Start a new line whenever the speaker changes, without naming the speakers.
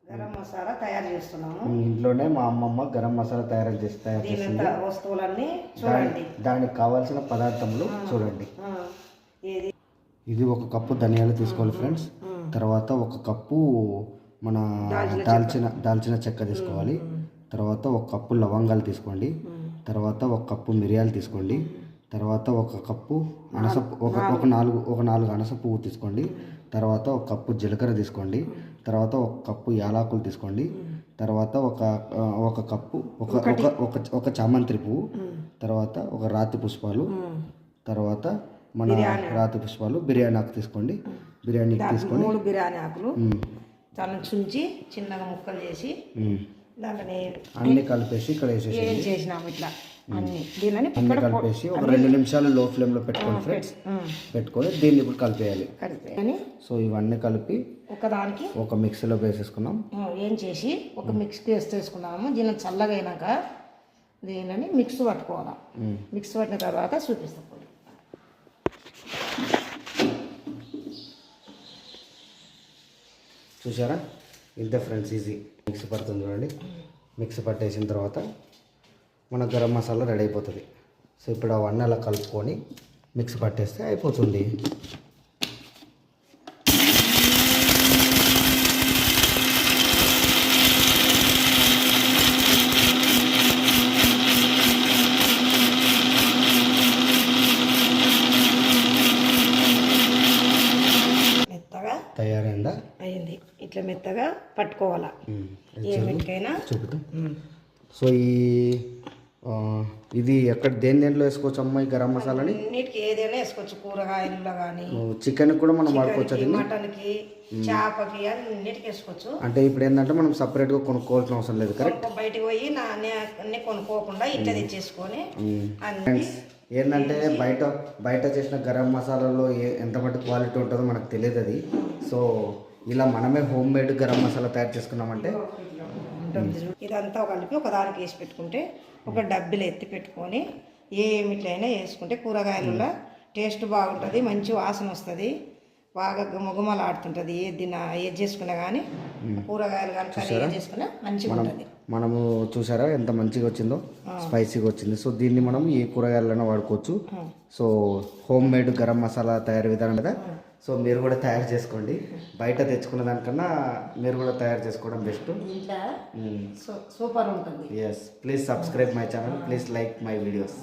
గరం మసాలా తయారు చేస్తున్నాము.
ఇంట్లోనే మా అమ్మమ్మ గరం మసాలా తయారు చేస్తుంది.
వస్తువులన్నీ చూడండి,
దానికి కావాల్సిన పదార్థములు చూడండి. ఇది 1 కప్పు ధనియాలు తీసుకోవాలి ఫ్రెండ్స్. తర్వాత 1 కప్పు మన దాల్చిన చెక్క తీసుకోవాలి. తర్వాత 1 కప్పు లవంగాలు తీసుకోండి. తర్వాత 1 కప్పు మిరియాలు తీసుకోండి. తర్వాత 1 కప్పు ఒక 4 అనస పువ్వు తీసుకోండి. తర్వాత 1 కప్పు జీలకర్ర తీసుకోండి. తర్వాత 1 కప్పు యాలకులు తీసుకోండి. తర్వాత ఒక కప్పు ఒక చామంతి పువ్వు. తర్వాత 1 రాతి పుష్పాలు. తర్వాత మన రాతి పుష్పాలు, బిర్యానీ ఆకు తీసుకోండి. బిర్యానీ తీసుకొని
3 బిర్యానీ ఆకులు దాన్ని చుంచి చిన్నగా ముక్కలు చేసి దాంట్లో
అన్ని కలిపేసి ఇక్కడ
చేసినాము. ఇట్లా దీనిని
కలిపేసి ఒక 2 నిమిషాలు లో ఫ్లేమ్లో పెట్టుకోండి ఫ్రెండ్స్. పెట్టుకొని దీన్ని ఇప్పుడు కలిపేయాలి. సో ఇవన్నీ కలిపి
ఒకదానికి
ఒక మిక్సీలో వేసేసుకున్నాం.
ఏం చేసి ఒక మిక్స్ పేస్ట్ వేసుకున్నాము. దీన్ని చల్లగా అయినాక దీనిని మిక్స్ పట్టుకోవాలి. మిక్స్ పట్టిన తర్వాత చూపిస్తాం.
చూసారా, ఇంతే ఫ్రెండ్స్, ఈజీ. మిక్సీ పడుతుంది చూడండి. మిక్సీ పట్టేసిన తర్వాత మన గరం మసాలా రెడీ అయిపోతుంది. సో ఇప్పుడు అవన్నీ అలా కలుపుకొని మిక్సీ పట్టేస్తే అయిపోతుంది. తయారైందా?
అయింది. ఇట్లా మెత్తగా పట్టుకోవాలా. ఏ మెత్తకైనా
చూపుతాం. సో ఇది ఎక్కడ దేంట్లో వేసుకోవచ్చు అమ్మ ఈ గరం మసాలాని?
అన్నిటికీ ఏదైనా వేసుకోవచ్చు. కూరగాయలలో కానీ
చికెన్ కూడా మనం వాడుకోవచ్చు.
మటన్కి, చేపకి అన్నిటికీ వేసుకోవచ్చు.
అంటే ఇప్పుడు ఏంటంటే మనం సపరేట్గా కొనుక్కోవాల్సిన అవసరం లేదు. కరెక్ట్.
బయటకు పోయి అన్ని కొనుక్కోకుండా ఇట్లా తెచ్చేసుకొని
ఏంటంటే బయట చేసిన గరం మసాలాలో ఎంత మట్టి క్వాలిటీ ఉంటుందో మనకు తెలియదు అది. సో ఇలా మనమే హోమ్ మేడ్ గరం మసాలా తయారు చేసుకున్నామంటే
ఇదంతా కలిపి ఒకదానికి వేసి పెట్టుకుంటే ఒక డబ్బీలో ఎత్తి పెట్టుకొని ఏమిట్లయినా వేసుకుంటే కూరగాయలలో టేస్ట్ బాగుంటుంది. మంచి వాసన వస్తుంది. బాగా గుమగుమలు ఆడుతుంటుంది. ఏది చేసుకున్నా కానీ కూరగాయలు కానీ కర్రీ చేసుకున్నా మంచిగా ఉంటుంది.
మనము చూసారా ఎంత మంచిగా వచ్చిందో, స్పైసీగా వచ్చింది. సో దీన్ని మనం ఏ కూరగాయలైనా వాడుకోవచ్చు. So home made garam masala తయారు విధానం కదా. సో మీరు కూడా తయారు చేసుకోండి. బయట తెచ్చుకున్న దానికన్నా మీరు కూడా తయారు చేసుకోవడం బెస్ట్.
సూపర్ ఉంటుంది.
Yes, please subscribe my channel. Please like my videos.